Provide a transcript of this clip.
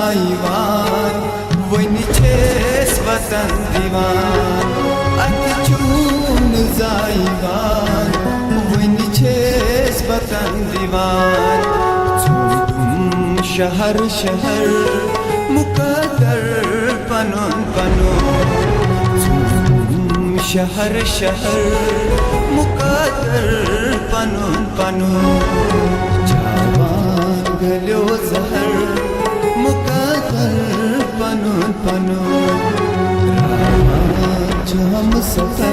जाइवान one छेस वतन दीवान अत चून जाइवान वन छेस वतन दीवान चूम शहर शहर मुकद्दर पनुन पनुन चूम शहर शहर मुकद्दर पनुन पनुन जवान गलो जहर मुकद्दर पनुन पनुन रामा जो हम सफर